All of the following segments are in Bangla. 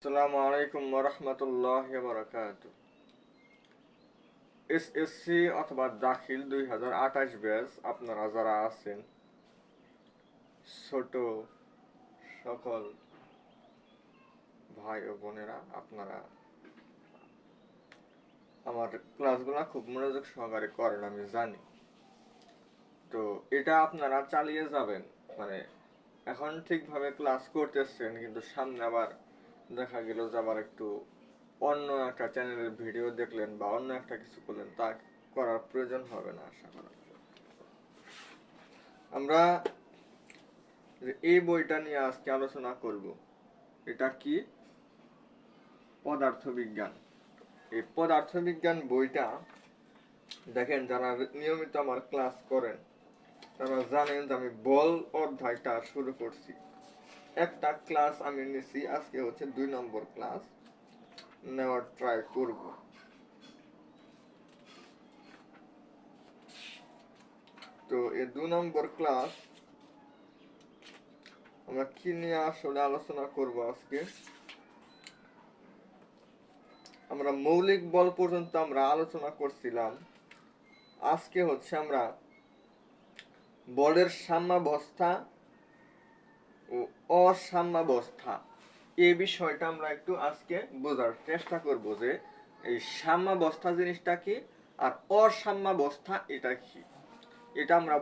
আসসালামু আলাইকুম ওরহমতুল্লাহ বারাকাতু। এসএসসি অথবা দাখিল 2028 ব্যাচ আপনারা যারা আছেন, ছোট সকল ভাই ও বোনেরা, আপনারা আমার ক্লাসগুলো খুব মনোযোগ সহকারে করেন আমি জানি। তো এটা আপনারা চালিয়ে যাবেন, মানে এখন ঠিকভাবে ক্লাস করতেছেন, কিন্তু সামনে আবার দেখা গেল যে আবার একটু অন্য একটা চ্যানেলের ভিডিও দেখলেন বা অন্য একটা কিছু করলেন, তা করার প্রয়োজন হবে না আশা করা। আমরা এই বইটা নিয়ে আজকে আলোচনা করব। এটা কি? পদার্থবিজ্ঞান। এই পদার্থবিজ্ঞান বইটা দেখেন, যারা নিয়মিত আমার ক্লাস করেন তারা জানেন যে আমি বল অধ্যায়টা শুরু করছি। একটা ক্লাস আমি নিছি, আজকে হচ্ছে 2 নম্বর ক্লাস নেওয়ার ট্রাই করব। তো এই 2 নম্বর ক্লাস আমরা কি নিয়ে আসলে আলোচনা করব আজকে। আমরা মৌলিক বল পর্যন্ত আমরা আলোচনা করছিলাম। আজকে হচ্ছে আমরা বলের সাম্যাবস্থা ও অসাম্যাবস্থা, এই বিষয়টা আমরা একটু আজকে বোঝার চেষ্টা করব যে এই সাম্যাবস্থা জিনিসটা কি আর অসাম্যাবস্থা এটা কি, এটা আমরা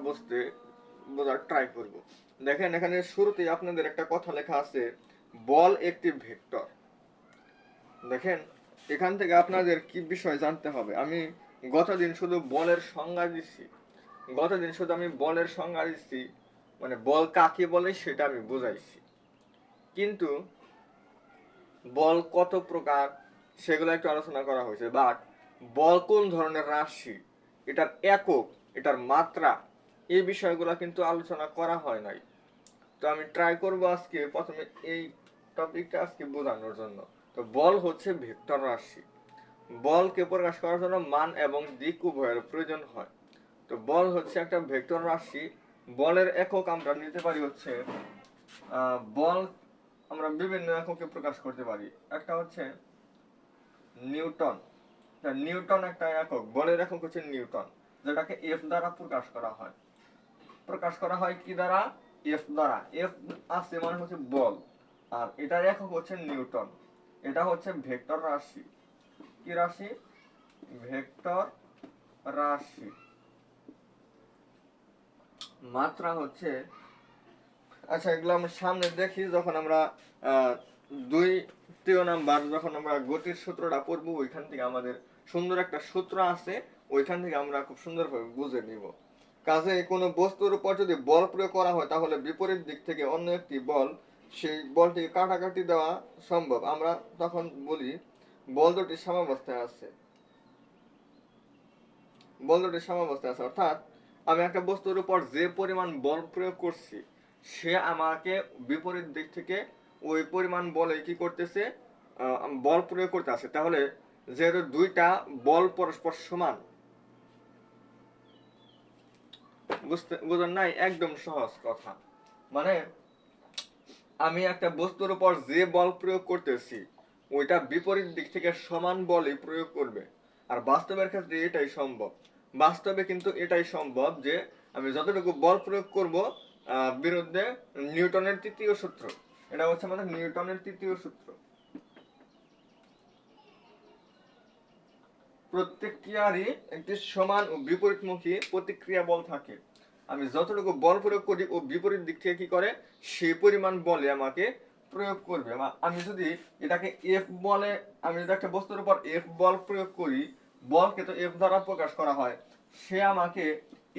বোঝার ট্রাই করব। দেখেন, এখানে শুরুতেই আপনাদের একটা কথা লেখা আছে, বল একটি ভেক্টর। দেখেন, এখান থেকে আপনাদের কি বিষয় জানতে হবে। আমি গতদিন শুধু বলের সংজ্ঞা দিচ্ছি, মানে বল কাকে বলে সেটা আমি বুঝাইছি, কিন্তু বল কত প্রকার সেগুলো একটু আলোচনা করা হয়েছে। বাট বল কোন ধরনের রাশি, এটার একক, এটার মাত্রা, এই বিষয়গুলো কিন্তু আলোচনা করা হয় নাই। তো আমি ট্রাই করব আজকে প্রথমে এই টপিকটা আজকে বোঝানোর জন্য। তো বল হচ্ছে ভেক্টর রাশি। বলকে প্রকাশ করার জন্য মান এবং দিক উভয়ের প্রয়োজন হয়। তো বল হচ্ছে একটা ভেক্টর রাশি। বলের একক আমরা নিতে পারি হচ্ছে, বল আমরা বিভিন্ন এককে প্রকাশ করতে পারি। একটা হচ্ছে নিউটন। নিউটন একটা একক, বলের একক হচ্ছে নিউটন, যেটাকে এফ দ্বারা প্রকাশ করা হয় কি দ্বারা? এফ দ্বারা। এফ আছে মানে হচ্ছে বল, আর এটার একক হচ্ছে নিউটন। এটা হচ্ছে ভেক্টর রাশি। কি রাশি? ভেক্টর রাশি। মাত্রা হচ্ছে, আচ্ছা এগুলো আমরা সামনে দেখি যখন আমরা 2 নাম্বার যখন আমরা গতির সূত্রটা পড়বো, ওইখান থেকে আমাদের সুন্দর একটা সূত্র আছে, ওইখান থেকে আমরা খুব সুন্দরভাবে বুঝে নিব। কাজে কোনো বস্তুর উপর যদি বল প্রয়োগ করা হয়, তাহলে বিপরীত দিক থেকে অন্য একটি বল সেই বলটিকে কাটাকাটি দেওয়া সম্ভব। আমরা তখন বলি বল দুটি সাম্যাবস্থায় আছে। অর্থাৎ আমি একটা বস্তুর উপর যে পরিমাণ বল প্রয়োগ করছি, সে আমাকে বিপরীত দিক থেকে ওই পরিমাণ বলে কি করতেছে, বল প্রয়োগ করতে আছে। তাহলে যেহেতু দুইটা বল পরস্পর সমান, বুঝেন নাই? একদম সহজ কথা। মানে আমি একটা বস্তুর উপর যে বল প্রয়োগ করতেছি, ওইটা বিপরীত দিক থেকে সমান বলই প্রয়োগ করবে। আর বাস্তবের ক্ষেত্রে এটাই সম্ভব। বাস্তবে কিন্তু এটাই সম্ভব যে আমি যতটুকু বল প্রয়োগ করব, বিরুদ্ধে নিউটনের তৃতীয় সূত্র, এটা হচ্ছে আমাদের নিউটনের তৃতীয় সূত্র। প্রত্যেক ক্রিয়ারই একটি সমান ও বিপরীতমুখী প্রতিক্রিয়া বল থাকে। আমি যতটুকু বল প্রয়োগ করি, ও বিপরীত দিক থেকে কি করে, সেই পরিমাণ বলে আমাকে প্রয়োগ করবে। আমি যদি এটাকে এফ বলে, আমি যদি একটা বস্তুর উপর এফ বল প্রয়োগ করি, বলকে তো এফ দ্বারা প্রকাশ করা হয়, সে আমাকে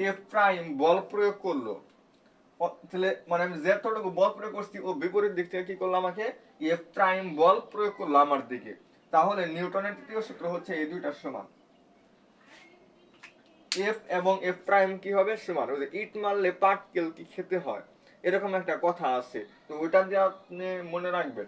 এফ প্রাইম বল প্রয়োগ করলো। তাহলে মানে আমি যতটুকু বল প্রয়োগ করছি, ও বিপরীত দিক থেকে কি করলো, আমাকে এফ প্রাইম বল প্রয়োগ করলো আমার দিকে। তাহলে নিউটনের তৃতীয় সূত্র হচ্ছে এই দুইটার সমান। এফ এবং এফ প্রাইম কি হবে? সমান। ওই যে ইট মারলে পাটকেল কি খেতে হয়, এরকম একটা কথা আছে, তো ওইটা দিয়ে আপনি মনে রাখবেন।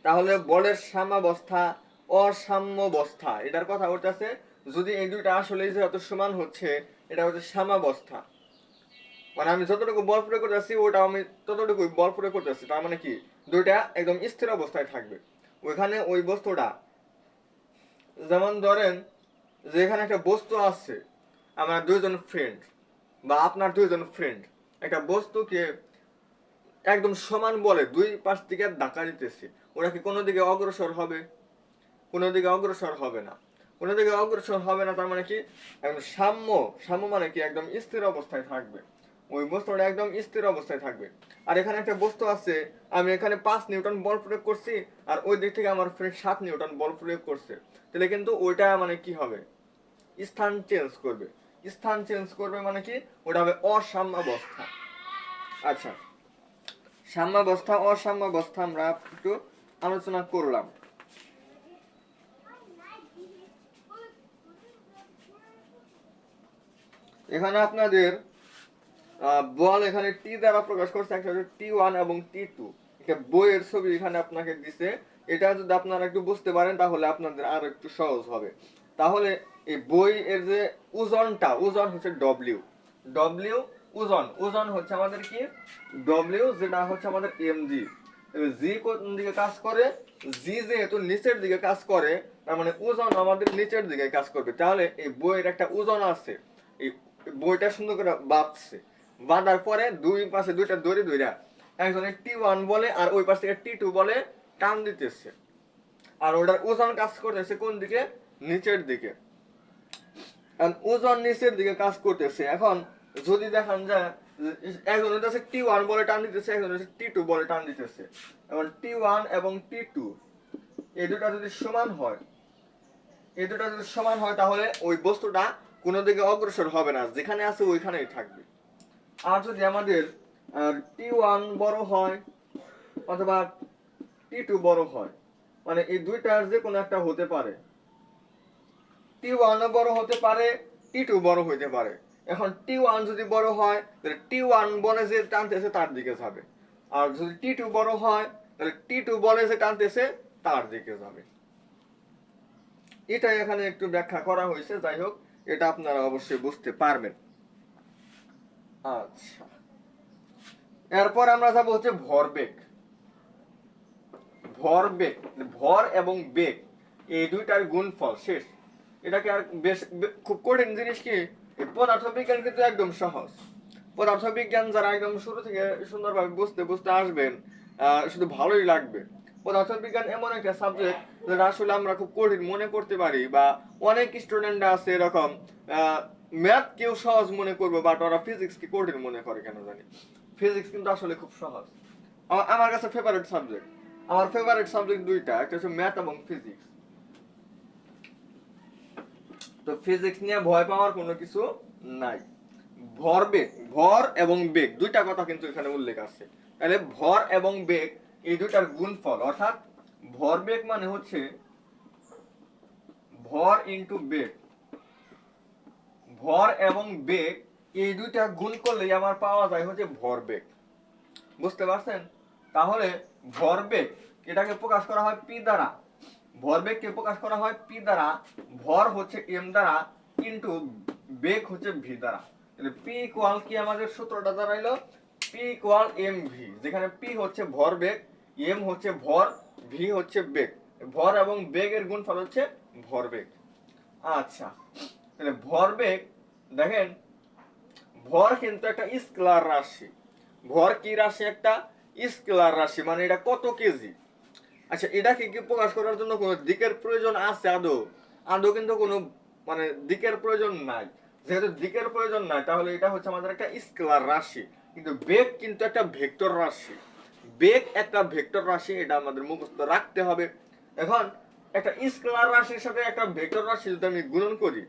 তাহলে বলের সাম্যাবস্থা অসাম্যাবস্থা এটার কথা বলতেছে, যদি এই দুইটা আসলে যেহেতু সমান হচ্ছে, এটা হচ্ছে সাম্যাবস্থা। মানে আমি যতটুকু বল প্রয়োগ করতেছি, ওটা আমি ততটুকুই বল প্রয়োগ করতেছি। তার মানে কি, দুইটা একদম স্থির অবস্থায় থাকবে। ওইখানে ওই বস্তুটা, যেমন ধরেন যে এখানে একটা বস্তু আছে, আমার দুইজন ফ্রেন্ড বা আপনার দুইজন ফ্রেন্ড একটা বস্তুকে একদম সমান বলে দুই পাশ থেকে ধাক্কা দিতেছে, ওরা কি কোনো দিকে অগ্রসর হবে? কোনো দিকে অগ্রসর হবে না। কোনো দিকে অগ্রসর হবে না, তার মানে কি একদম সাম্য। সাম্য মানে কি একদম স্থির অবস্থায় থাকবে, ওই বস্তুটা একদম স্থির অবস্থায় থাকবে। আর এখানে একটা বস্তু আছে, আমি এখানে 5 নিউটন বল প্রয়োগ করছি, আর ওই দিক থেকে আমার ফ্রেন্ড 7 নিউটন বল প্রয়োগ করছে, তাহলে কিন্তু ওইটা মানে কি হবে, স্থান চেঞ্জ করবে। স্থান চেঞ্জ করবে মানে কি, ওটা হবে অসাম্যাবস্থা। আচ্ছা, সাম্যাবস্থা অসাম্যাবস্থা আমরা একটু আলোচনা করলাম। এখানে আপনাদের বল এখানে টি দ্বারা প্রকাশ করছে, একটা হচ্ছে T1 এবং T2। একটা বইয়ের ছবি এখানে আপনাকে দিছে, এটা যদি আপনারা একটু বুঝতে পারেন তাহলে আপনাদের আরো একটু সহজ হবে। তাহলে এই বই এর যে ওজনটা, ওজন হচ্ছে ডব্লিউ। ডব্লিউ ওজন, ওজন হচ্ছে আমাদের কি ডব্লিউ, যেটা হচ্ছে আমাদের এমজি। জি কোন দিকে কাজ করে, জি যেহেতু নিচের দিকে কাজ করে, তার মানে ওজন আমাদের নিচের দিকে কাজ করবে। তাহলে এই বইয়ের একটা ওজন আছে, এই বইটা সুন্দর করে বাঁধছে, বাঁধার পরে দুই পাশে দুইটা দড়ি ধইরা একজনে T1 বলে আর ওই পাশ থেকে T2 বলে টান দিতেছে, আর ওটার ওজন কাজ করতেছে কোন দিকে, নিচের দিকে। আর ওজন নিচের দিকে কাজ করতেছে। এখন যদি দেখান যায় একজন হচ্ছে T1 বলে টান দিতেছে, একজন হচ্ছে T2 বলে টান দিতেছে, এখন T1 এবং T2 এই দুটা যদি সমান হয়, এই দুটা যদি সমান হয় তাহলে ওই বস্তুটা কোনো দিকে অগ্রসর হবে না, যেখানে আছে ওইখানেই থাকবে। আর যদি আমাদের T1 বড় হয় অথবা T2 বড় হয়, মানে এই দুইটার যে কোনো একটা হতে পারে, T1 বড় হতে পারে, T2 বড় হইতে পারে। এখন T1 যদি বড় হয় তাহলে T1 বলে যে টানতেছে তার দিকে যাবে, আর যদি T2 বড় হয় তাহলে T2 বলে যে টানতেছে তার দিকে যাবে। এটাই এখানে একটু ব্যাখ্যা করা হয়েছে। যাই হোক, এটা আপনারা অবশ্যই বুঝতে পারবেন। আচ্ছা, এরপর আমরা যাবো হচ্ছে ভরবেগ। ভরবেগ, ভর এবং বেগ এই দুইটার গুণফল শেষ। এটাকে আর বেশ খুব কঠিন জিনিস কি, পদার্থবিজ্ঞান কিন্তু একদম সহজ। পদার্থবিজ্ঞান যারা একদম শুরু থেকে সুন্দরভাবে বুঝতে বুঝতে আসবেন, শুধু ভালোই লাগবে। পদার্থবিজ্ঞান এমন একটা সাবজেক্ট যেটা আসলে আমরা খুব কঠিন মনে করতে পারি, বা অনেক স্টুডেন্ট আছে এরকম ম্যাথ কেউ সহজ মনে করবে, বাট ওরা ফিজিক্স কি কঠিন মনে করে কেন জানি। ফিজিক্স কিন্তু আসলে খুব সহজ। আমার কাছে ফেভারিট সাবজেক্ট, আমার ফেভারিট সাবজেক্ট দুইটা, একটা হচ্ছে ম্যাথ এবং ফিজিক্স। তো ফিজিক্স নিয়ে ভয় পাওয়ার কোনো কিছু নাই। ভরবেগ, ভর এবং বেগ দুইটা কথা কিন্তু এখানে উল্লেখ আছে। তাহলে ভর এবং বেগ এই দুইটার গুণফল, অর্থাৎ ভরবেগ মানে হচ্ছে ভর ইনটু বেগ। ভর এবং বেগ এই দুইটা গুণ করলেই আমার পাওয়া যায় হচ্ছে ভরবেগ। বুঝতে পারছেন? তাহলে ভরবেগ এটাকে প্রকাশ করা হয় পি দ্বারা, ভরবেগকে প্রকাশ করা হয় পি দ্বারা, ভর হচ্ছে এম দ্বারা, কিন্তু বেগ হচ্ছে ভি দ্বারা। তাহলে পি ইকুয়াল কি আমাদের সূত্রটা দাঁড়াইলো, পি ইকুয়াল এম ভি, যেখানে পি হচ্ছে ভরবেগ, এম হচ্ছে ভর, ভি হচ্ছে বেগ। ভর এবং বেগের গুণফল হচ্ছে ভরবেগ। আচ্ছা, তাহলে ভরবেগ দেখেন, ভর কিন্তু একটা স্কেলার রাশি। ভর কি রাশি? একটা স্কেলার রাশি, মানে এটা কত কেজি। আচ্ছা, এটাকে কি প্রকাশ করার জন্য কোনো দিকের প্রয়োজন আছে আদৌ? আদৌ কিন্তু কোনো মানে দিকের প্রয়োজন নাই। যেহেতু দিকের প্রয়োজন নাই, তাহলে এটা হচ্ছে আমাদের একটা স্কেলার রাশি। কিন্তু বেগ কিন্তু একটা ভেক্টর রাশি। বেগ একটা ভেক্টর রাশি, এটা আমাদের মুখস্থ রাখতে হবে। এখন একটা স্কেলার রাশির সাথে একটা ভেক্টর রাশি যদি আমি গুণন করি,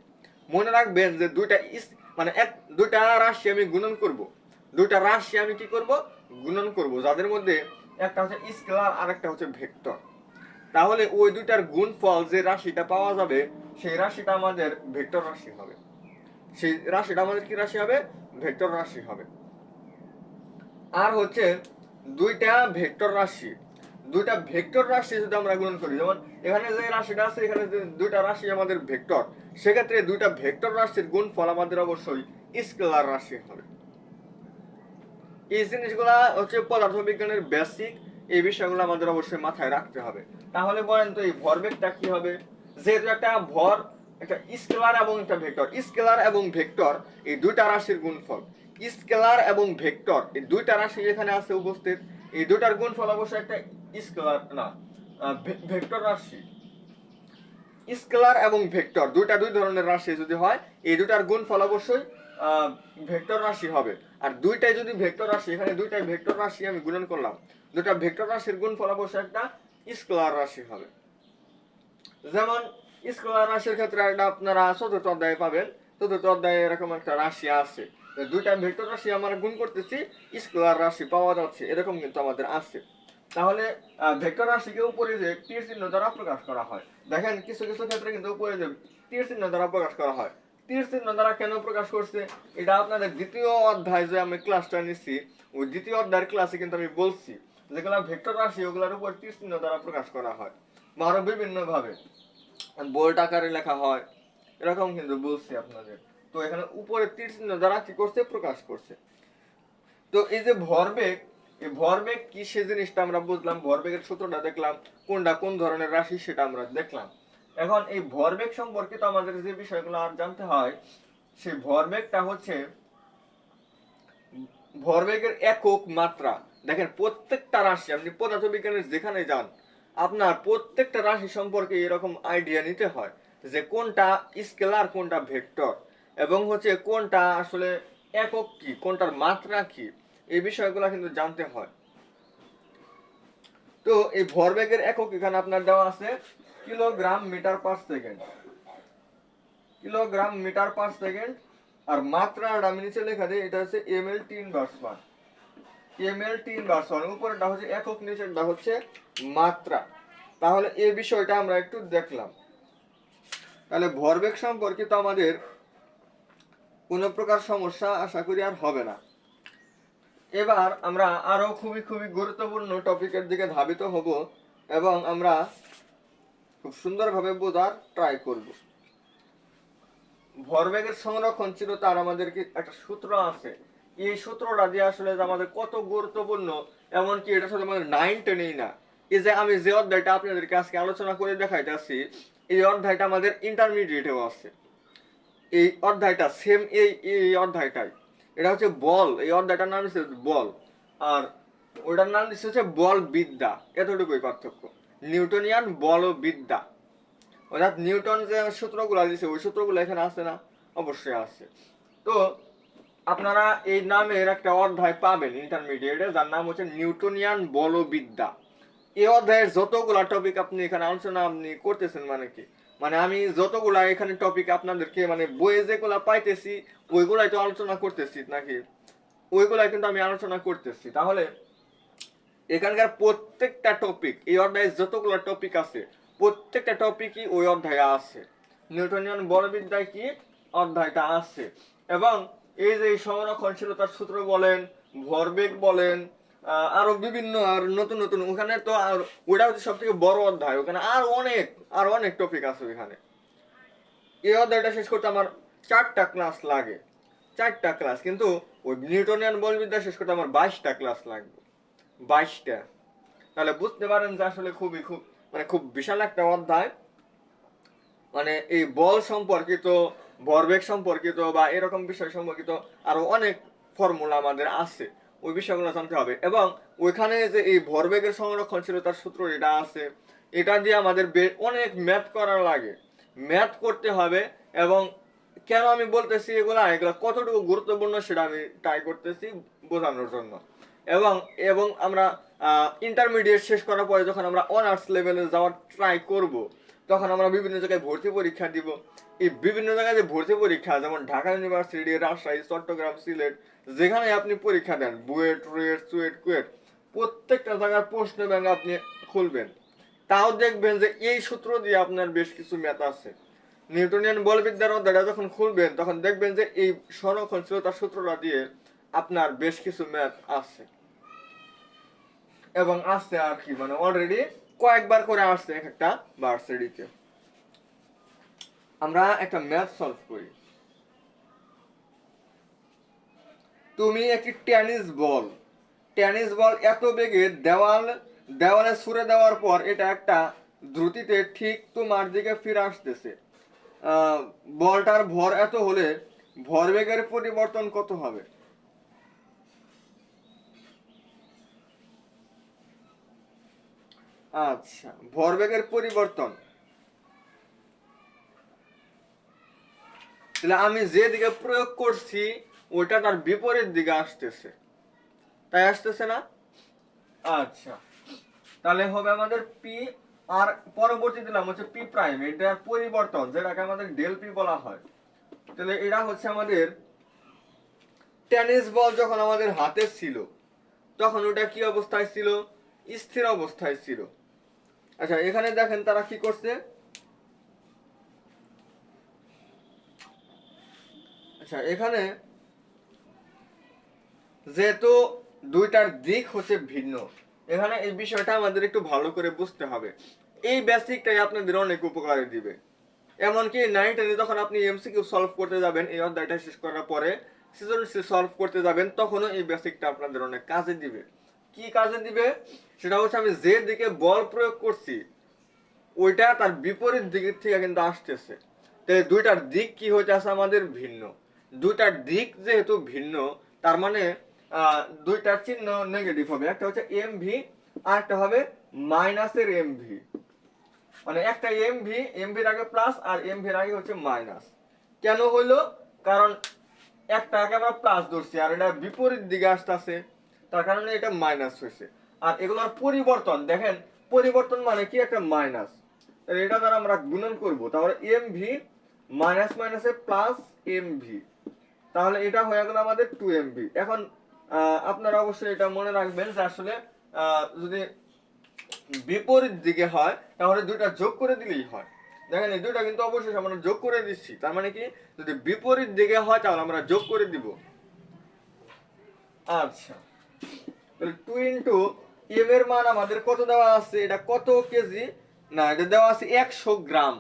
মনে রাখবেন যে দুইটা রাশি আমি গুণন করব। দুইটা রাশি আমি কি করব? গুণন করব, যাদের মধ্যে একটা হচ্ছে স্কেলার আর একটা হচ্ছে ভেক্টর। তাহলে ওই দুইটার গুণফল যে রাশিটা পাওয়া যাবে, সেই রাশিটা আমাদের ভেক্টর রাশি হবে। সেই রাশিটা আমাদের কি রাশি হবে? ভেক্টর রাশি হবে। আর হচ্ছে দুইটা ভেক্টর রাশি, দুইটা ভেক্টর রাশি যদি আমরা গুণন করি, যেমন এখানে যে রাশিটা আছে, এখানে যে দুইটা রাশি আমাদের ভেক্টর, সেক্ষেত্রে দুইটা ভেক্টর রাশির গুণফল আমাদের অবশ্যই স্কেলার রাশি হবে। এই জিনিসগুলা হচ্ছে পদার্থবিজ্ঞানের বেসিক, এই বিষয়গুলো আমাদের অবশ্যই মাথায় রাখতে হবে। তাহলে বলেন তো এই ভরবেগটা কি হবে? যেহেতু একটা ভর, একটা স্কেলার এবং একটা ভেক্টর, স্কেলার এবং ভেক্টর এই দুইটা রাশির গুণফল, স্কেলার এবং ভেক্টর এই দুইটা রাশি এখানে আছে উপস্থিত, এই দুইটার গুণফল অবশ্যই একটা স্কেলার না ভেক্টর রাশি। স্কেলার এবং ভেক্টর দুইটা দুই ধরনের রাশি যদি হয়, এই দুটার গুণফল অবশ্যই ভেক্টর রাশি হবে। আর দুইটাই যদি ভেক্টর রাশি, এখানে দুইটাই ভেক্টর রাশি আমি গুণন করলাম, দুটা ভেক্টর রাশির গুণফল অবশ্যই একটা স্কেলার রাশি হবে। যেমন স্কেলার রাশির ক্ষেত্রে একটা আপনারা চতুর্থ অধ্যায়ে পাবেন, চতুর্থ অধ্যায়ে এরকম একটা রাশি আছে, দুইটা ভেক্টর রাশি আমরা গুণ করতেছি, স্কেলার রাশি পাওয়া যাচ্ছে, এরকম কিন্তু আমাদের আছে। তাহলে ভেক্টর রাশিকে উপরে যে তীর চিহ্ন দ্বারা প্রকাশ করা হয়, দেখেন কিছু কিছু ক্ষেত্রে কিন্তু উপরে যে তীর চিহ্ন দ্বারা প্রকাশ করা হয়। তীর চিহ্ন দ্বারা কেন প্রকাশ করছে এটা আপনাদের দ্বিতীয় অধ্যায় যে আমি ক্লাসটা নিচ্ছি, ওই দ্বিতীয় অধ্যায়ের ক্লাসে কিন্তু আমি বলছি যেগুলো ভেক্টর রাশি ওগুলোর উপর তীর চিহ্ন দ্বারা প্রকাশ করা হয়, বা আরো বিভিন্ন ভাবে বোল্ড আকারে লেখা হয়, এরকম কিন্তু বলছি আপনাদের। তো এখানে উপরে তীর চিহ্ন দ্বারা কি করছে, প্রকাশ করছে। তো এই যে ভরবেগ, এই ভরবেগ কি সে জিনিসটা আমরা বুঝলাম, ভরবেগের সূত্রটা দেখলাম, কোনটা কোন ধরনের রাশি সেটা আমরা দেখলাম। এখন এই ভরবেগ সম্পর্কিত আমাদের যে বিষয়গুলো আর জানতে হয়, সেই ভরবেগটা হচ্ছে ভরবেগের একক মাত্রা। দেখেন প্রত্যেকটা রাশি আপনি পদার্থবিজ্ঞানের যেখানে যান, আপনার প্রত্যেকটা রাশি সম্পর্কে এরকম আইডিয়া নিতে হয় যে কোনটা স্কেলার কোনটা ভেক্টর, এবং হচ্ছে কোনটা আসলে একক কি, কোনটার মাত্রা কি, এই বিষয়গুলো কিন্তু জানতে হয়। তো এই ভরবেগের একক এখানে আপনার দেওয়া আছে kilogram metre per second, kilogram metre per second. আর মাত্রা আমি নিচে লেখা দিই, এটা হচ্ছে ml 3/1, ml 3/1, উপরেরটা হচ্ছে একক, নিচেরটা হচ্ছে মাত্রা। তাহলে এই বিষয়টা আমরা একটু দেখলাম। তাহলে ভরবেগ সম্পর্কিত আমাদের কোনো প্রকার সমস্যা আশা করি আর হবে না। এবার আমরা আরো খুবই খুবই গুরুত্বপূর্ণ টপিকের দিকে ধাবিত হব, এবং আমরা খুব সুন্দরভাবে বোঝার ট্রাই করব। ভরবেগের সংরক্ষণশীলতার আমাদের কি একটা সূত্র আছে, এই সূত্রটা দিয়ে আসলে আমাদের কত গুরুত্বপূর্ণ, এমনকি এটা শুধু আমাদের 9-10 না, এই যে আমি যে অধ্যায়টা আপনাদেরকে আজকে আলোচনা করে দেখাইতেছি, এই অধ্যায়টা আমাদের ইন্টারমিডিয়েটেও আছে। এই অধ্যায়টা সেম এই এই অধ্যায়টাই, এটা হচ্ছে বল, এই অধ্যায়টার নাম হচ্ছে বল, আর ওইটার নাম দিচ্ছে হচ্ছে বল বিদ্যা, এতটুকুই পার্থক্য। নিউটনিয়ান বল বিদ্যা, অর্থাৎ নিউটন যে সূত্রগুলো দিয়েছে ওই সূত্রগুলো এখানে আছে না, অবশ্যই আছে। তো আপনারা এই নামের একটা অধ্যায় পাবেন ইন্টারমিডিয়েটে, যার নাম হচ্ছে নিউটনিয়ান বলবিদ্যা। এই অধ্যায়ের যতগুলা টপিক আপনি এখানে আলোচনা আপনি করতেছেন, মানে কি, মানে আমি যতগুলা এখানে টপিক আপনাদেরকে মানে বইয়ে যেগুলা পাইতেছি ওইগুলাই তো আলোচনা করতেছি নাকি, ওইগুলাই কিন্তু আমি আলোচনা করতেছি। তাহলে এখানকার প্রত্যেকটা টপিক, এই অধ্যায়ে যতগুলো টপিক আছে প্রত্যেকটা টপিকই ওই অধ্যায়ে আছে, নিউটনিয়ান বলবিদ্যায় কি অধ্যায়টা আছে। এবং এই যে সংরক্ষণশীলতার সূত্র বলেন, ভরবেগ বলেন, আরো বিভিন্ন আর নতুন নতুন, ওখানে তো আর ওটা হচ্ছে সব থেকে বড় অধ্যায়, ওখানে আর অনেক টপিক আছে ওইখানে। এই অধ্যায়টা শেষ করতে আমার 4টা ক্লাস লাগে, 4টা ক্লাস, কিন্তু ওই নিউটনিয়ান বলবিদ্যা শেষ করতে আমার 22টা ক্লাস লাগবে, 22টা। তাহলে বুঝতে পারেন যে আসলে খুব মানে খুব বিশাল একটা অধ্যায়। মানে এই বল সম্পর্কিত, ভরবেগ সম্পর্কিত বা এরকম বিষয় সম্পর্কিত আরো অনেক ফর্মুলা আমাদের আছে, ওই বিষয়গুলো জানতে হবে। এবং ওইখানে যে এই ভরবেগের সংরক্ষণশীলতার সূত্র এটা আছে, এটা দিয়ে আমাদের অনেক ম্যাথ করা লাগে, ম্যাথ করতে হবে। এবং কেন আমি বলতেছি এগুলা এগুলা কতটুকু গুরুত্বপূর্ণ সেটা আমি ট্রাই করতেছি বোঝানোর জন্য। এবং এবং আমরা ইন্টারমিডিয়েট শেষ করার পরে যখন আমরা অনার্স লেভেলে যাওয়ার ট্রাই করব, তখন আমরা বিভিন্ন জায়গায় ভর্তি পরীক্ষা দিব। এই বিভিন্ন জায়গায় যে ভর্তি পরীক্ষা, যেমন ঢাকা ইউনিভার্সিটি, রাজশাহী, চট্টগ্রাম, সিলেট, যেখানে আপনি পরীক্ষা দেন, বুয়েট, রুয়েট, চুয়েট, কুয়েট, প্রত্যেকটা জায়গার প্রশ্ন ব্যাংক আপনি খুলবেন, তাও দেখবেন যে এই সূত্র দিয়ে আপনার বেশ কিছু ম্যাথ আছে। নিউটনিয়ান বলবিদ্যার অধ্যায়টা যখন খুলবেন তখন দেখবেন যে এই সংরক্ষণশীলতার সূত্রটা দিয়ে আপনার বেশ কিছু ম্যাথ আছে, এবং আসছে আর কি, মানে অলরেডি কয়েকবার করে আসছে এক একটা ভার্সিটিতে। আমরা একটা ম্যাথ সলভ করি। তুমি একটি টেনিস বল এত বেগে দেওয়াল দেওয়ালে ছুড়ে দেওয়ার পর এটা একটা দ্রুতিতে ঠিক তোমার দিকে ফিরে আসতেছে। বলটার ভর এত হলে ভরবেগের পরিবর্তন কত হবে? আচ্ছা, ভরবেগের পরিবর্তন, তাহলে আমি যে দিকে প্রয়োগ করছি ওইটা তার বিপরীত দিকে আসতেছে, তাই আসতেছে না? আচ্ছা, তাহলে হবে আমাদের পি, আর পরবর্তী দিলাম হচ্ছে পি প্রাইম, এটার পরিবর্তন যেটাকে আমাদের ডেল পি বলা হয়। তাহলে এটা হচ্ছে আমাদের টেনিস বল যখন আমাদের হাতে ছিল তখন ওটা কি অবস্থায় ছিল? স্থির অবস্থায় ছিল। আচ্ছা, এখানে দেখেন তারা কি করছে। আচ্ছা, এখানে যেহেতু দুইটার দিক হচ্ছে ভিন্ন, এখানে এই বিষয়টা আমাদের একটু ভালো করে বুঝতে হবে। এই বেসিকটাই আপনাদের অনেক উপকারে দিবে। এমনকি 9-10 যখন আপনি এমসিকিউ সলভ করতে যাবেন, এই অধ্যায়টা শেষ করার পরে সৃজনশীল সলভ করতে যাবেন, তখনও এই বেসিকটা আপনাদের অনেক কাজে দিবে। কি কাজে দিবে? সেটা হচ্ছে আমি যে দিকে বল প্রয়োগ করছি ওইটা তার বিপরীত দিকের থেকে কিন্তু আসতেছে। তাই দুইটার দিক কি হইতেছে আমাদের ভিন্ন। দুইটার দিক যেহেতু ভিন্ন, তার মানে দুইটার চিহ্ন নেগেটিভ হবে। একটা হচ্ছে এম ভি আর একটা হবে মাইনাসের এম ভি। মানে একটা এমভির আগে প্লাস আর এমভির আগে হচ্ছে মাইনাস। কেন হইলো? কারণ একটাকে আমরা প্লাস ধরছি আর এটা বিপরীত দিকে আসতেছে, তার কারণে এটা মাইনাস হয়েছে। আর এগুলোর পরিবর্তন দেখেন, পরিবর্তন মানে কি? একটা মাইনাস। এটা দ্বারা আমরা গুণন করব, তাহলে এমভি মাইনাস মাইনাসে প্লাস এমভি, তাহলে এটা হয়ে গেল আমাদের 2mv। এখন আপনারা অবশ্যই এটা মনে রাখবেন যে আসলে যদি বিপরীত দিকে হয় তাহলে দুইটা যোগ করে দিলেই হয়। দেখেন এই দুইটা কিন্তু অবশ্যই আমরা যোগ করে দিচ্ছি, তার মানে কি যদি বিপরীত দিকে হয় তাহলে আমরা যোগ করে দিব। আচ্ছা, তাহলে 2 ইন্টু এম এর মান আমাদের কত দেওয়া আছে? এটা কত কেজি? না, এটা দেওয়া আছে 100 গ্রাম।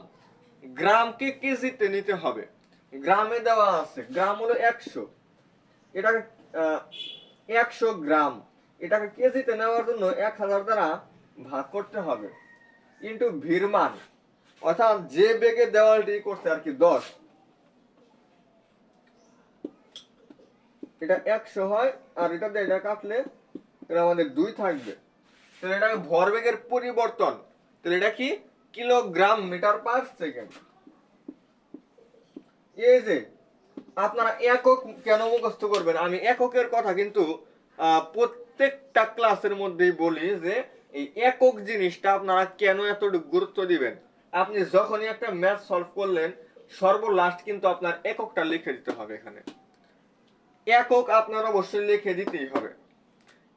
গ্রামকে কেজিতে নিতে হবে। গ্রামে দেওয়া আছে, গ্রাম হলো 100, এটাকে 100 গ্রাম, এটাকে কেজিতে নেওয়ার জন্য 1000 দ্বারা ভাগ করতে হবে ইন্টু ভির মান, অর্থাৎ যে বেগে দেওয়ালটি করছে আর কি 10, এটা 100 হয় আর এটা দিয়ে এটা কাটলে এটা আমাদের 2 থাকবে। তাহলে এটা ভরবেগের পরিবর্তন, তাহলে এটা কি? Kilogram metre per second. এই যে আপনারা একক কেন মুখস্থ করবেন? আমি এককের কথা কিন্তু প্রত্যেকটা ক্লাসের মধ্যেই বলি যে এই একক জিনিসটা আপনারা কেন এতটুকু গুরুত্ব দিবেন। আপনি যখনই একটা ম্যাথ সলভ করলেন সর্বলাস্ট কিন্তু আপনার এককটা লিখে দিতে হবে। এখানে একক আপনার অবশ্যই লিখে দিতেই হবে।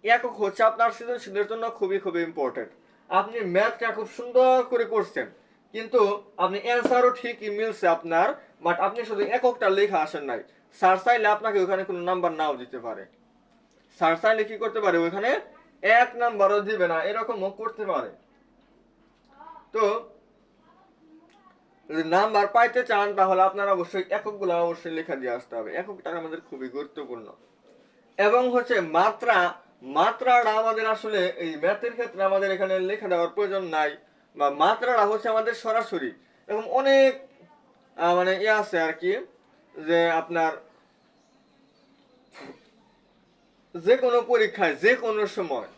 একক হচ্ছে আপনার সৃজনশীলের জন্য খুবই খুবই ইম্পর্টেন্ট। আপনি ম্যাথটা খুব সুন্দর করে করছেন কিন্তু আপনি অ্যান্সারও ঠিকই মিলছে আপনার, বাট আপনি শুধু এককটা লেখা আসেন নাই। স্যার চাইলে আপনাকে ওখানে কোনো নাম্বার নাও দিতে পারে। স্যার চাইলে কি করতে পারে? ওখানে 1 নাম্বারও দিবে না, এরকমও করতে পারে। তো যদি নাম্বার পাইতে চান তাহলে আপনার অবশ্যই এককগুলো অবশ্যই লেখা দিয়ে আসতে হবে। এককটা আমাদের খুবই গুরুত্বপূর্ণ। এবং হচ্ছে মাত্রা, মাত্রাটা আমাদের আসলে এই ম্যাথের ক্ষেত্রে আমাদের এখানে লেখা দেওয়ার প্রয়োজন নাই, বা মাত্রাটা হচ্ছে আমাদের সরাসরি। এবং অনেক মানে ইয়ে আছে আর কি, যে আপনার যে কোনো পরীক্ষায় যে কোনো সময়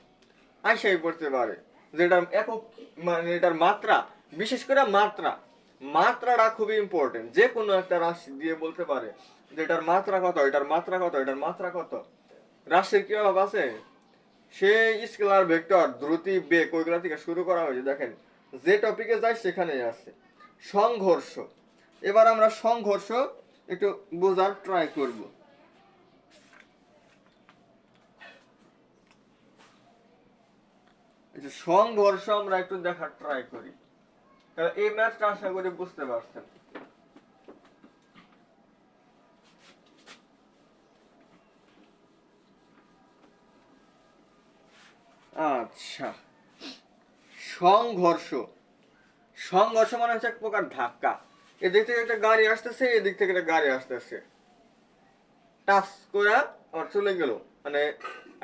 আইসাই পড়তে পারে যেটা একক, মানে এটার মাত্রা, বিশেষ করে মাত্রা, মাত্রাটা খুবই ইম্পর্টেন্ট। যে কোনো একটা রাশি দিয়ে বলতে পারে যে এটার মাত্রা কত, এটার মাত্রা কত, এটার মাত্রা কত। রাশির কি অভাব আছে? সেই স্কেলার ভেক্টর, দ্রুতি, বেগ, ওইগুলা থেকে শুরু করা হয়েছে। দেখেন যে টপিকে যাই সেখানেই আছে সংঘর্ষ। এবার আমরা সংঘর্ষ একটু বোঝার ট্রাই করব। সংঘর্ষ আমরা একটু দেখার ট্রাই করি। এই ম্যাথটা আশা করি বুঝতে পারছেন। আচ্ছা, সংঘর্ষ, সংঘর্ষ মানে হচ্ছে এক প্রকার ধাক্কা। এদিক থেকে একটা গাড়ি আসতেছে, এদিক থেকে একটা গাড়ি আসতেছে, টাচ করে আর চলে গেল, মানে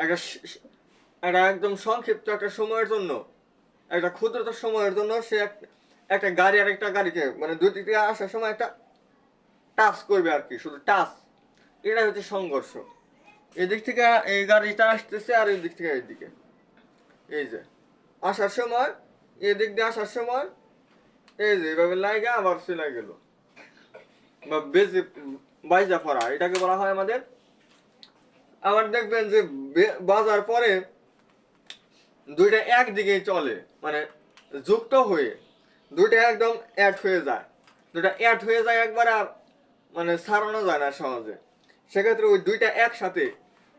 একটা একটা একদম সংক্ষিপ্ত একটা সময়ের জন্য, একটা ক্ষুদ্রতর সময়ের জন্য সে একটা গাড়ি আর একটা গাড়িকে মানে দুই দিক থেকে আসার সময় একটা টাচ করবে আর কি, শুধু টাচ। এটাই হচ্ছে সংঘর্ষ। এদিক থেকে এই গাড়িটা আসতেছে আর এই দিক থেকে এইদিকে, এই যে আসার সময়, এদিক দিয়ে আসার সময় এই যে এভাবে লাগা আবার চলে গেল বা বেজে বাইজা পড়া, এটাকে বলা হয় আমাদের। আবার দেখবেন যে বাজার পরে দুইটা একদিকেই চলে, মানে যুক্ত হয়ে দুইটা একদম অ্যাড হয়ে যায়, দুইটা অ্যাড হয়ে যায় একবার, আর মানে সারানো যায় না সহজে। সেক্ষেত্রে ওই দুইটা একসাথে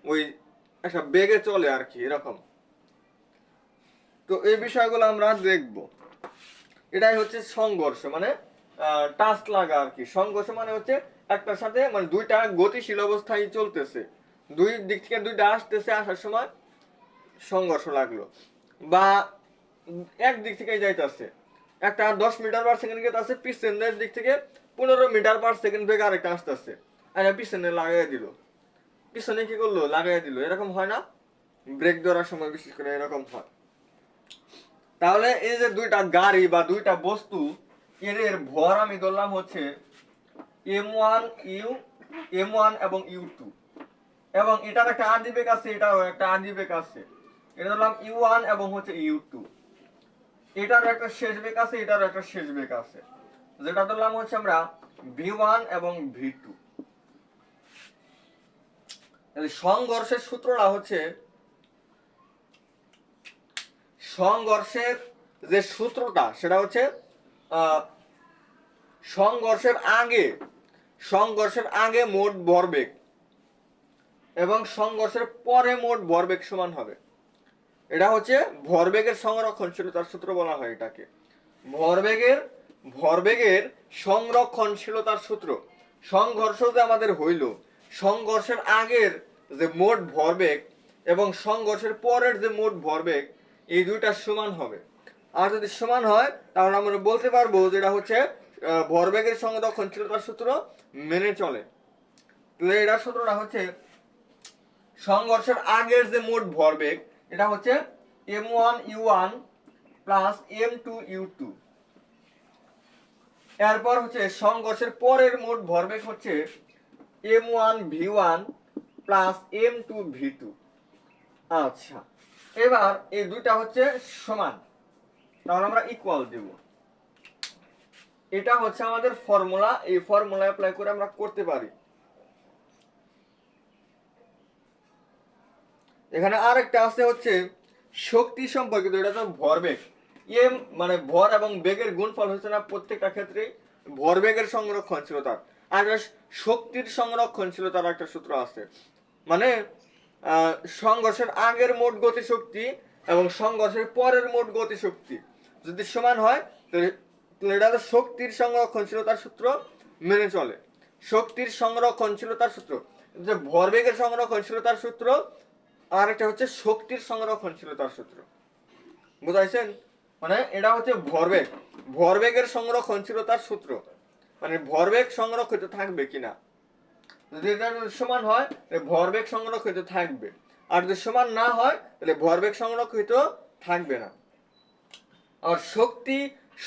ওই একটা বেগে চলে আর কি, এরকম। তো এই বিষয়গুলো আমরা দেখব। এটাই হচ্ছে সংঘর্ষ, মানে টাচ লাগা আর কি। সংঘর্ষ মানে হচ্ছে একটার সাথে মানে দুইটা গতিশীল অবস্থায় চলতেছে, দুই দিক থেকে দুইটা আসতেছে, আসার সময় সংঘর্ষ লাগলো। বা একদিক থেকে যাইতেছে, একটা 10 মিটার/সেকেন্ড গেছে, পিছনের দিক থেকে 15 মিটার/সেকেন্ড বেগে আরেকটা আসতেছে, আর পিছনে লাগাই দিল, পিছনে কি করলো লাগাই দিল, এরকম হয় না? ব্রেক ধরার সময় বিশেষ করে এরকম হয়। তাহলে এই যে দুইটা গাড়ি বা দুইটা বস্তু, এর ভর আমি ধরলাম হচ্ছে m1 এবং u2, এবং এটার একটা আদি বেগ আছে, এটারও একটা আদি বেগ আছে, এটা ধরলাম u1 এবং হচ্ছে u2। এটার একটা শেষ বেগ আছে, এটারও একটা শেষ বেগ আছে, যেটা ধরলাম হচ্ছে আমরা v1 এবং v2। সংঘর্ষের সূত্রটা হচ্ছে, সংঘর্ষের যে সূত্রটা সেটা হচ্ছে সংঘর্ষের আগে মোট ভরবেগ এবং সংঘর্ষের পরে মোট ভরবেগ সমান হবে। এটা হচ্ছে ভরবেগের সংরক্ষণশীলতার সূত্র বলা হয় এটাকে। ভরবেগের সংরক্ষণশীলতার সূত্র। সংঘর্ষ যে আমাদের হইল, সংঘর্ষের আগের যে মোট ভরবেগ এবং সংঘর্ষের পরের যে মোট ভরবেগ, এই দুইটা সমান হবে। আর যদি সমান হয় তাহলে আমরা বলতে পারবো যেটা হচ্ছে ভরবেগের সংরক্ষণশীলতার সূত্র মেনে চলে। তাহলে এটার সূত্রটা হচ্ছে সংঘর্ষের আগের যে মোট ভরবেগ, এটা হচ্ছে m1u1 প্লাস m2u2। এরপর হচ্ছে সংঘর্ষের পরের মোট ভরবেগ হচ্ছে m1v1 প্লাস m2v2। আচ্ছা, এবার এই দুইটা হচ্ছে সমান, তাহলে আমরা ইকুয়াল দেব। এটা হচ্ছে আমাদের ফর্মুলা, এই ফর্মুলা অ্যাপ্লাই করে আমরা করতে পারি। এখানে আরেকটা আছে হচ্ছে শক্তি সম্পর্কিত, এটা তো ভরবেগ। এম মানে ভর এবং বেগের গুণফল হচ্ছে না প্রত্যেকটা ক্ষেত্রে ভরবেগের সংরক্ষণশীলতা, আর শক্তির সংরক্ষণশীলতার একটা সূত্র আছে। মানে সংঘর্ষের আগের মোট গতিশক্তি এবং সংঘর্ষের পরের মোট গতিশক্তি যদি সমান হয়, তাহলে এটা শক্তির সংরক্ষণশীলতার সূত্র মেনে চলে। শক্তির সংরক্ষণশীলতার সূত্র যে ভরবেগের সংরক্ষণশীলতার সূত্র, আর একটা হচ্ছে শক্তির সংরক্ষণশীলতার সূত্র। বুঝাইছেন? মানে এটা হচ্ছে ভরবেগের সংরক্ষণশীলতার সূত্র, মানে ভরবেগ সংরক্ষিত থাকবে কিনা। যদি এটা সমান হয় তাহলে ভরবেগ সংরক্ষিত থাকবে, আর যদি সমান না হয় তাহলে ভরবেগ সংরক্ষিত থাকবে না। আর শক্তি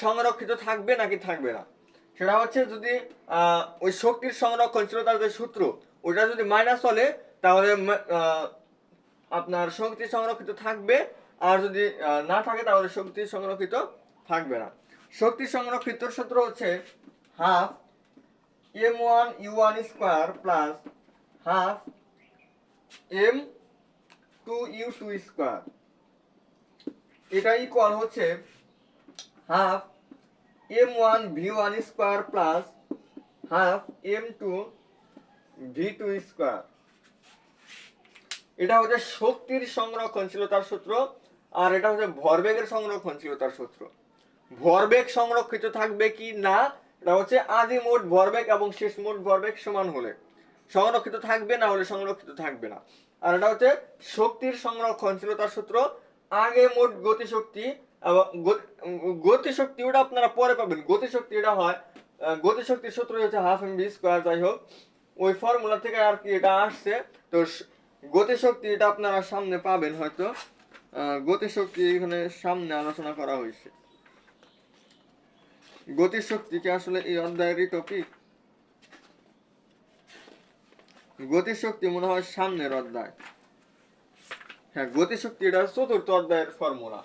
সংরক্ষিত থাকবে নাকি থাকবে না, সেটা হচ্ছে যদি ওই শক্তির সংরক্ষণশীলতার যে সূত্র ওটা যদি মাইনাস চলে, তাহলে আপনার শক্তি সংরক্ষিত থাকবে, আর যদি না থাকে তাহলে শক্তি সংরক্ষিত থাকবে না। শক্তি সংরক্ষিত সূত্র হচ্ছে half m1u1 square plus half m2u2 square, এটা ইকুয়াল হচ্ছে half m1v1 square plus half m2v2 square. এটা হচ্ছে শক্তির সংরক্ষণশীলতার সূত্র, আর এটা হচ্ছে ভরবেগের সংরক্ষণশীলতার সূত্র। ভরবেগ সংরক্ষিত থাকবে কি না, এটা হচ্ছে আদি মোট ভরবেগ এবং শেষ মোট ভরবেগ সমান হলে সংরক্ষিত থাকবে, না হলে সংরক্ষিত থাকবে না। আর এটা হচ্ছে শক্তির সংরক্ষণশীলতার সূত্র, আগে মোট গতিশক্তি এবং গতিশক্তি ওটা আপনারা পরে পাবেন। গতিশক্তি এটা হয়, গতিশক্তির সূত্র হচ্ছে হাফ এম ভি স্কয়ার। যাই হোক, ওই ফর্মুলা থেকে আর কি এটা আসছে। তো গতিশক্তি এটা আপনারা সামনে পাবেন হয়তো, গতিশক্তি এখানে সামনে আলোচনা করা হয়েছে। গতিশক্তি কি আসলে এই অধ্যায়েরই টপিক? গতিশক্তি মনে হয় সামনের অধ্যায়। হ্যাঁ, গতিশক্তি এটা চতুর্থ অধ্যায়ের ফর্মুলা।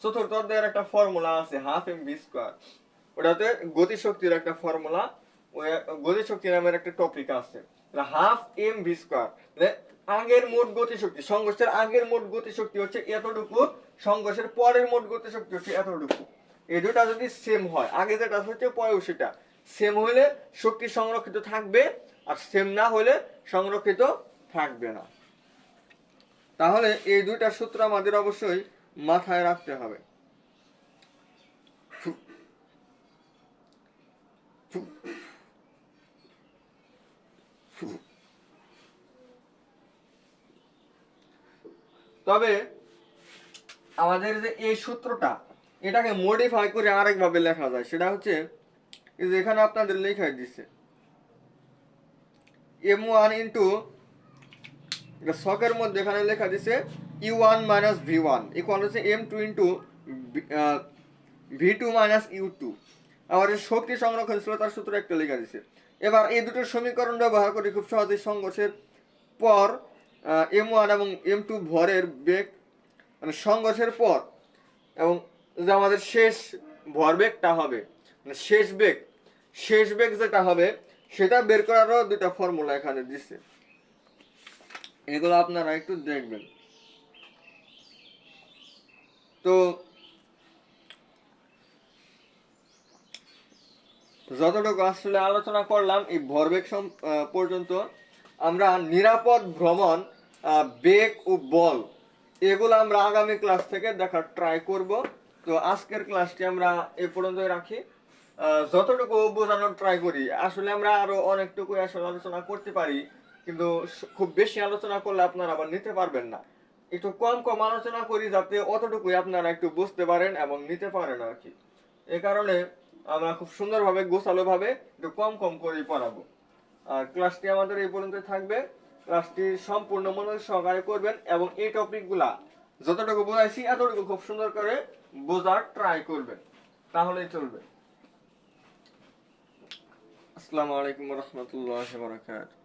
চতুর্থ অধ্যায়ের একটা ফর্মুলা আছে হাফ এম ভি স্কোয়ার, ওটাতে গতিশক্তির একটা ফর্মুলা, ওই গতিশক্তি নামের একটা টপিক আছে, হাফ এম ভি স্কোয়ার। আগের মোট গতিশক্তি, সংঘর্ষের আগের মোট গতিশক্তি হচ্ছে এতটুকু, সংঘর্ষের পরের মোট গতিশক্তি হচ্ছে এতটুকু। এই দুটা যদি সেম হয়, আগে যেটা হচ্ছে পরেও সেটা সেম হইলে শক্তি সংরক্ষিত থাকবে, আর সেম না হলে সংরক্ষিত থাকবে না। তাহলে এই দুইটা সূত্র আমাদের অবশ্যই মাথায় রাখতে হবে। তবে আমাদের যে এই সূত্রটা, এটাকে মডিফাই করে আরেকভাবে লেখা যায়, সেটা হচ্ছে এখানে আপনাদের লেখাই দিচ্ছে m1 ইন্টু, শকের মধ্যে এখানে লেখা দিছে u1 মাইনাস v1 ইকুয়াল হচ্ছে m2 into v2 minus u2। আবার শক্তি সংরক্ষণশীলতার সূত্র একটা লেখা দিছে। এবার এই দুটো সমীকরণ ব্যবহার করে খুব সহজেই সংঘর্ষের পর m1 এবং m2 ভরের বেগ, মানে সংঘর্ষের পর এবং যে আমাদের শেষ ভরবেগটা হবে, মানে শেষ বেগ যেটা হবে সেটা বের করারও দুটা ফর্মুলা এখানে দিচ্ছে, এগুলো আপনারা একটু দেখবেন। তো যতটুকু আসলে আলোচনা করলাম এই ভরবেগ পর্যন্ত, আমরা নিরাপদ ভ্রমণ, বেগ ও বল, এগুলো আমরা আগামী ক্লাস থেকে দেখার ট্রাই করব। তো আজকের ক্লাসটি আমরা এ পর্যন্তই রাখি। যতটুকু বোঝানোর ট্রাই করি, আসলে আমরা আরো অনেকটুকু আসলে আলোচনা করতে পারি, কিন্তু খুব বেশি আলোচনা করলে আপনারা আবার নিতে পারবেন না। একটু কম কম আলোচনা করি যাতে অতটুকুই আপনারা একটু বুঝতে পারেন এবং নিতে পারেন আর কি। এ কারণে আমরা খুব সুন্দরভাবে গোছালো ভাবে একটু কম কম করেই পড়াবো। আর ক্লাসটি আমাদের এই পর্যন্ত থাকবে। ক্লাসটি সম্পূর্ণ মনোযোগ সহকারে করবেন এবং এই টপিকগুলা যতটুকু বোঝাইছি এতটুকু খুব সুন্দর করে বোঝার ট্রাই করবেন, তাহলেই চলবে। আসসালামু আলাইকুম ওয়া রাহমাতুল্লাহি ওয়া বারাকাতুহু।